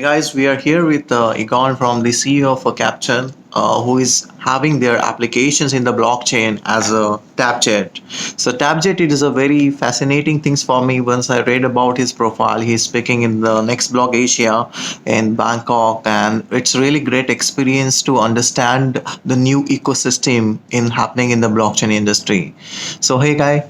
guys, we are here with Egon from the CEO for Captain, who is having their applications in the blockchain as a TapJet. So TapJet, it is a very fascinating things for me. Once I read about his profile, he's speaking in the next blog Asia in Bangkok, and it's really great experience to understand the new ecosystem in happening in the blockchain industry. So hey guy.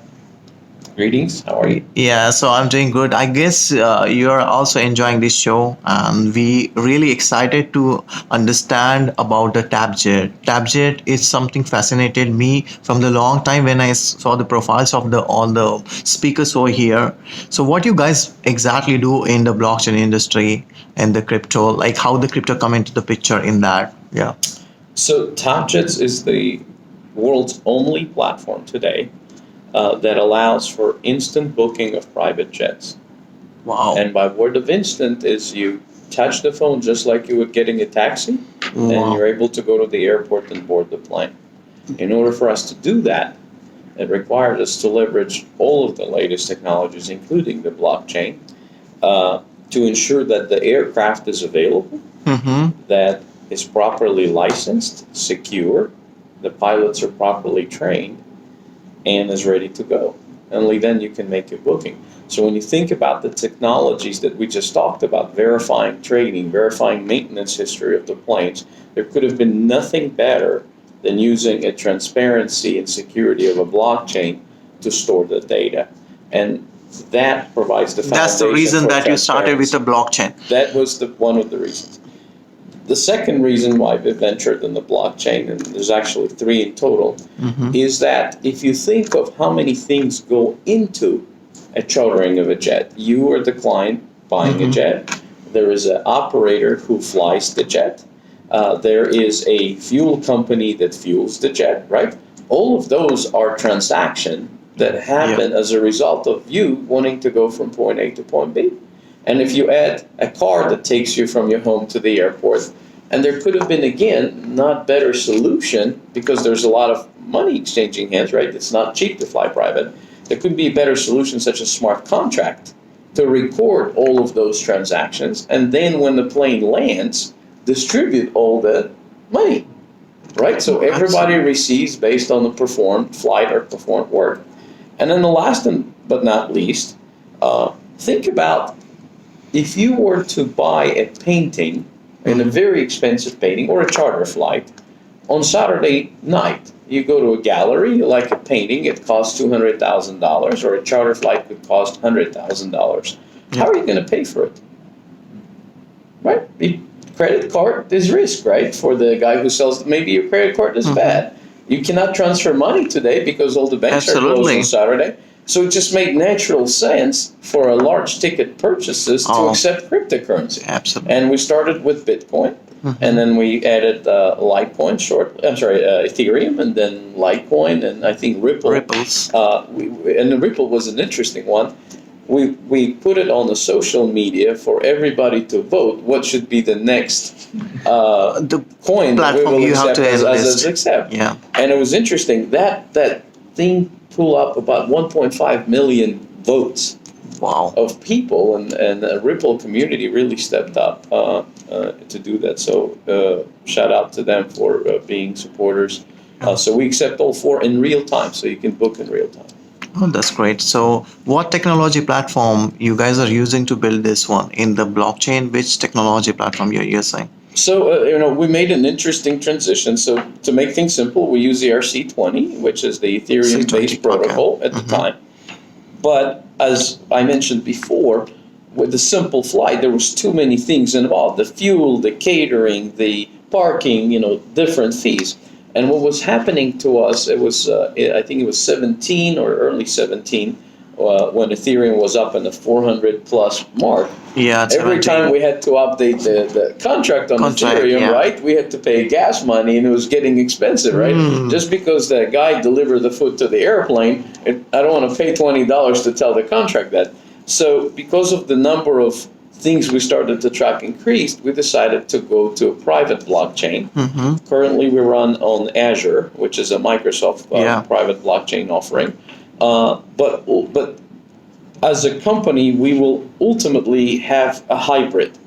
Greetings, how are you? Yeah, so I'm doing good. I guess you're also enjoying this show, and we really excited to understand about the TapJet. TapJet is something fascinated me from the long time when I saw the profiles of the all the speakers over here. So, what you guys exactly do in the blockchain industry and the crypto, like how the crypto come into the picture in that? Yeah. So TapJets is the world's only platform today that allows for instant booking of private jets. Wow. And by word of instant is you touch the phone just like you would getting a taxi, and you're able to go to the airport and board the plane. In order for us to do that, it required us to leverage all of the latest technologies, including the blockchain, to ensure that the aircraft is available, that is properly licensed, secure, the pilots are properly trained, and is ready to go. Only then you can make a booking. So when you think about the technologies that we just talked about, verifying training, verifying maintenance history of the planes, there could have been nothing better than using a transparency and security of a blockchain to store the data. And that provides the foundation. That's the reason that you started with the blockchain. That was one of the reasons. The second reason why we ventured in the blockchain, and there's actually three in total, is that if you think of how many things go into a chartering of a jet, you are the client buying a jet, there is an operator who flies the jet, there is a fuel company that fuels the jet, right? All of those are transactions that happen as a result of you wanting to go from point A to point B. And if you add a car that takes you from your home to the airport, and there could have been, again, not better solution, because there's a lot of money exchanging hands, right? It's not cheap to fly private. There could be a better solution, such as smart contract, to record all of those transactions, and then when the plane lands, distribute all the money, right? So everybody receives based on the performed flight or performed work. And then the last but not least, think about if you were to buy a painting, and a very expensive painting, or a charter flight, on Saturday night, you go to a gallery, you like a painting, it costs $200,000, or a charter flight could cost $100,000. How are you going to pay for it? Right? The credit card is risk, right? For the guy who sells, maybe your credit card is bad. You cannot transfer money today because all the banks are closed on Saturday. So it just made natural sense for a large ticket purchases to accept cryptocurrency. Absolutely. And we started with Bitcoin, and then we added Litecoin, Ethereum, and then Litecoin, and I think Ripple. Ripples. And the Ripple was an interesting one. We put it on the social media for everybody to vote what should be the next the coin that we will accept as accept. Yeah. And it was interesting that thing pull up about 1.5 million votes of people, and the Ripple community really stepped up to do that. So shout out to them for being supporters. So we accept all four in real time, so you can book in real time. Oh, that's great. So what technology platform you guys are using to build this one in the blockchain? Which technology platform you're using? So, we made an interesting transition. So to make things simple, we use the ERC20, which is the Ethereum-based protocol at the time. But as I mentioned before, with the simple flight, there was too many things involved. The fuel, the catering, the parking, different fees. And what was happening to us, it was, I think it was 17 or early 17, when Ethereum was up in the 400 plus mark. Yeah, every time we had to update the contract on Ethereum, right? We had to pay gas money, and it was getting expensive, right? Just because the guy delivered the food to the airplane, I don't want to pay $20 to tell the contract that. So because of the number of things we started to track increased, we decided to go to a private blockchain. Currently, we run on Azure, which is a Microsoft private blockchain offering. But as a company, we will ultimately have a hybrid.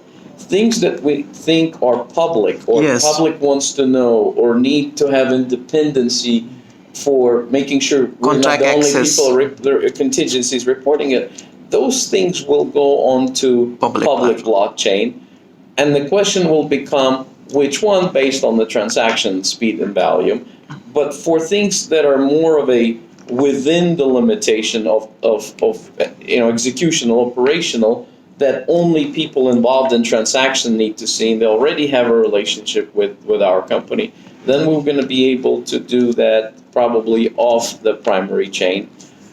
things that we think are public, or Yes. public wants to know, or need to have independency for making sure we're not Contract the only access. people contingencies reporting it, those things will go on to Public blockchain. And the question will become which one, based on the transaction speed and volume. But for things that are more of a within the limitation of executional, operational, that only people involved in transaction need to see, and they already have a relationship with our company, then we're going to be able to do that probably off the primary chain,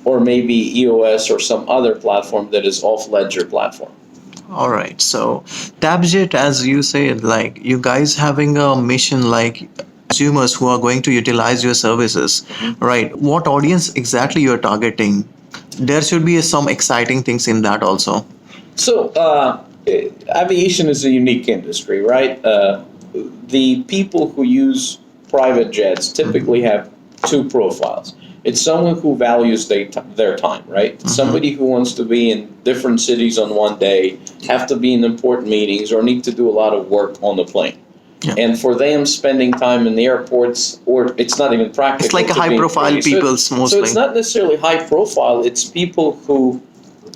or maybe EOS or some other platform that is off ledger platform. All right. So TapJet, as you said, like you guys having a mission like consumers who are going to utilize your services, right? What audience exactly you're targeting? There should be some exciting things in that also. So aviation is a unique industry, right? The people who use private jets typically have two profiles. It's someone who values their time, right? Somebody who wants to be in different cities on one day, have to be in important meetings, or need to do a lot of work on the plane. Yeah. And for them, spending time in the airports, or it's not even practical. It's like a to be in high-profile cities. people So mostly. it's not necessarily high profile. It's people who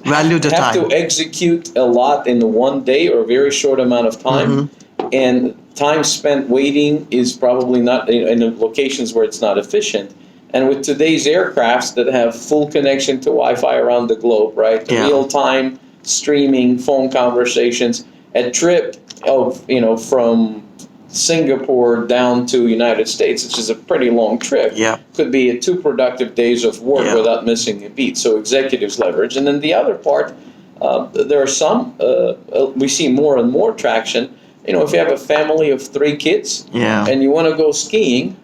Value the have time. to execute a lot in the one day or a very short amount of time, and time spent waiting is probably not in the locations where it's not efficient. And with today's aircrafts that have full connection to Wi-Fi around the globe, right? Yeah. Real-time streaming, phone conversations, a trip of from Singapore down to United States, which is a pretty long trip, Yeah. could be 2 productive days of work Yeah. without missing a beat. So executives leverage. And then the other part, there are some, we see more and more traction. If you have a family of 3 kids Yeah. and you want to go skiing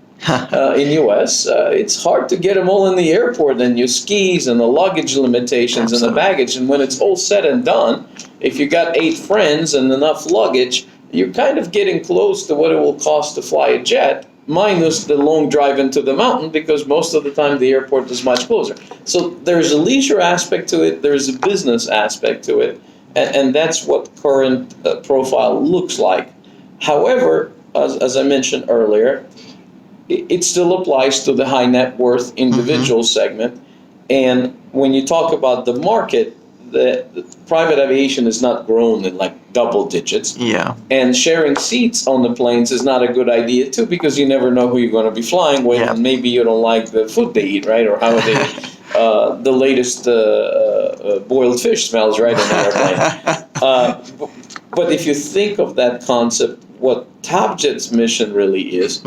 in US, it's hard to get them all in the airport, and your skis and the luggage limitations and the Absolutely. baggage. And when it's all said and done, if you got 8 friends and enough luggage, you're kind of getting close to what it will cost to fly a jet, minus the long drive into the mountain, because most of the time the airport is much closer. So there's a leisure aspect to it, there's a business aspect to it, and that's what current profile looks like. However, as I mentioned earlier, it still applies to the high net worth individual segment. And when you talk about the market, the private aviation has not grown in like double digits. Yeah. And sharing seats on the planes is not a good idea too, because you never know who you're going to be flying with, Yeah. and maybe you don't like the food they eat, right? Or how they, the latest boiled fish smells, right, on the airplane. But if you think of that concept, what TapJet's mission really is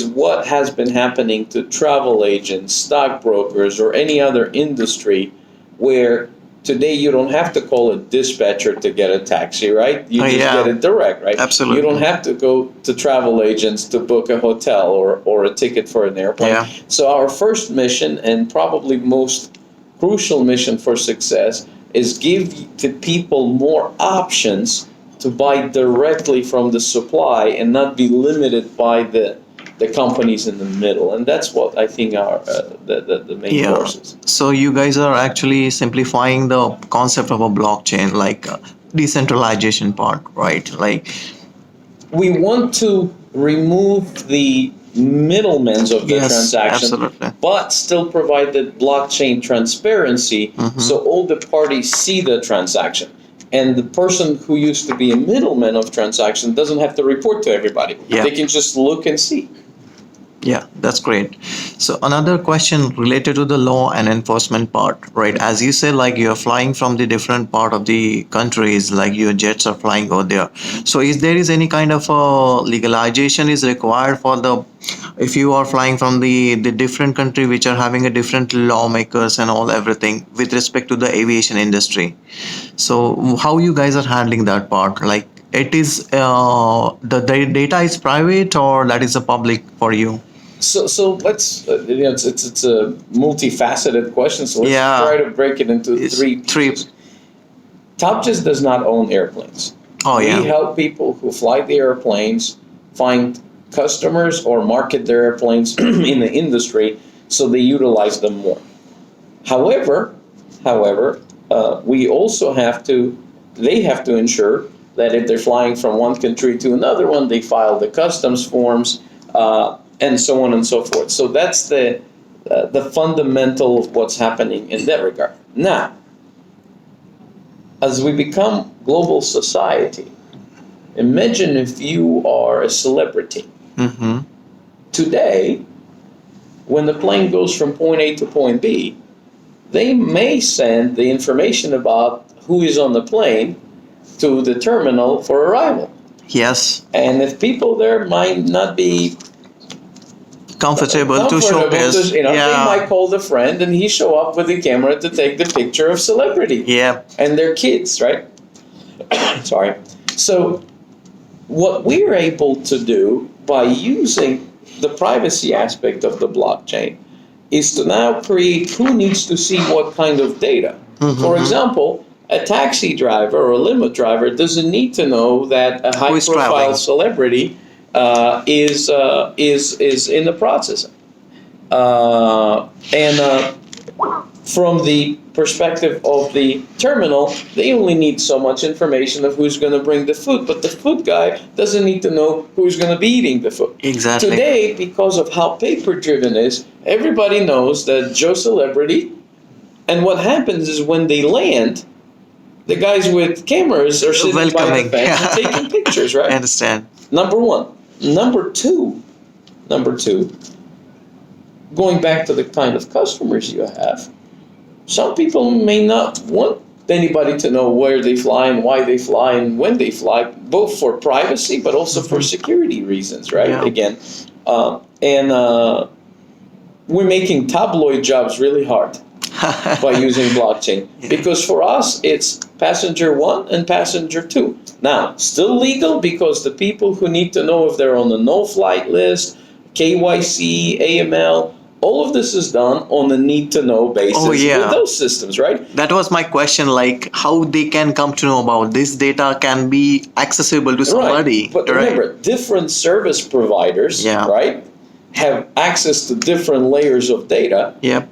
what has been happening to travel agents, stockbrokers, or any other industry where today you don't have to call a dispatcher to get a taxi, right? You just Yeah. get it direct, right? Absolutely. You don't have to go to travel agents to book a hotel or a ticket for an airplane. Yeah. So our first mission, and probably most crucial mission for success, is give to people more options to buy directly from the supply and not be limited by the companies in the middle. And that's what I think are the main Yeah. forces. So you guys are actually simplifying the concept of a blockchain, like decentralization part, right? Like, We want to remove the middlemen of the yes, transaction, absolutely. but still provide the blockchain transparency, so all the parties see the transaction. And the person who used to be a middleman of transaction doesn't have to report to everybody. Yeah. They can just look and see. Yeah, that's great. So another question related to the law and enforcement part, right? As you said, like you're flying from the different part of the countries, like your jets are flying over there. So is there is any kind of legalization is required for the, if you are flying from the different country which are having a different lawmakers and all everything with respect to the aviation industry. So how you guys are handling that part? Like it is the data is private or that is a public for you? So let's it's a multifaceted question. So let's Yeah. try to break it into It's three three. pieces. TapJets does not own airplanes. Oh yeah. We help people who fly the airplanes find customers or market their airplanes in the industry, so they utilize them more. However, we also have to, they have to ensure that if they're flying from one country to another one, they file the customs forms, and so on and so forth. So that's the fundamental of what's happening in that regard. Now, as we become global society, imagine if you are a celebrity. Mm-hmm. Today, when the plane goes from point A to point B, they may send the information about who is on the plane to the terminal for arrival. Yes. And if people there might not be Comfortable to showcase. they might call the friend and he show up with the camera to take the picture of celebrity. Yeah. And their kids, right? Sorry. So what we're able to do by using the privacy aspect of the blockchain is to now create who needs to see what kind of data. Mm-hmm. For example, a taxi driver or a limo driver doesn't need to know that a high-profile celebrity is in the process. From the perspective of the terminal, they only need so much information of who's going to bring the food, but the food guy doesn't need to know who's going to be eating the food. Exactly. Today, because of how paper-driven is, everybody knows that Joe Celebrity, and what happens is when they land, the guys with cameras are sitting by the fence and taking pictures, right? I understand. Number one. Number two, going back to the kind of customers you have, some people may not want anybody to know where they fly and why they fly and when they fly, both for privacy but also for security reasons, right? Yeah. Again, we're making tabloid jobs really hard by using blockchain, because for us it's passenger 1 and passenger 2. Now, still legal because the people who need to know if they're on the no-flight list, KYC, AML, all of this is done on a need-to-know basis with those systems, right? That was my question, like how they can come to know about this data can be accessible to somebody. Right. But remember, different service providers, right, have access to different layers of data. Yep.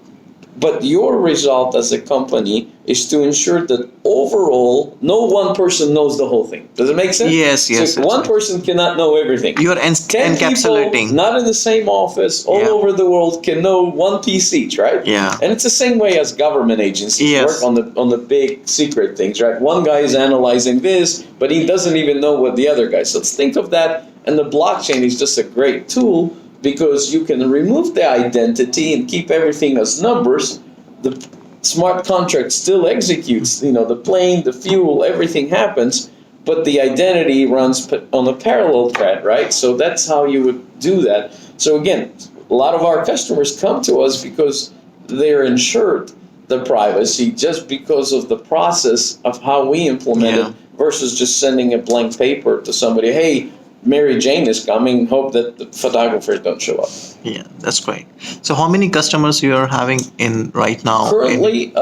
But your result as a company is to ensure that overall, no one person knows the whole thing. Does it make sense? Yes. So one person cannot know everything. You're 10 encapsulating. people, not in the same office, all over the world, can know one piece each, right? Yeah. And it's the same way as government agencies work on the big secret things, right? One guy is analyzing this, but he doesn't even know what the other guy. So let's think of that, and the blockchain is just a great tool, because you can remove the identity and keep everything as numbers. The smart contract still executes, the plane, the fuel, everything happens, but the identity runs on a parallel thread, right? So that's how you would do that. So again, a lot of our customers come to us because they're insured the privacy just because of the process of how we implement it versus just sending a blank paper to somebody, hey, Mary Jane is coming, hope that the photographers don't show up. Yeah, that's great. So how many customers you are having in right now? Currently,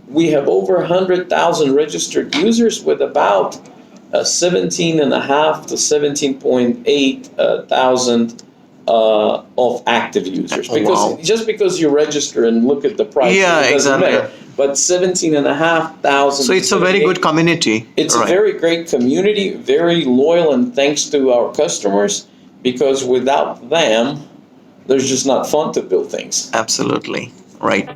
we have over 100,000 registered users with about 17.5 to 17.8 thousand of active users. Because just because you register and look at the price, it doesn't matter. But 17,500. So it's a very good community. It's a very great community, very loyal, and thanks to our customers, because without them, there's just not fun to build things. Absolutely. Right.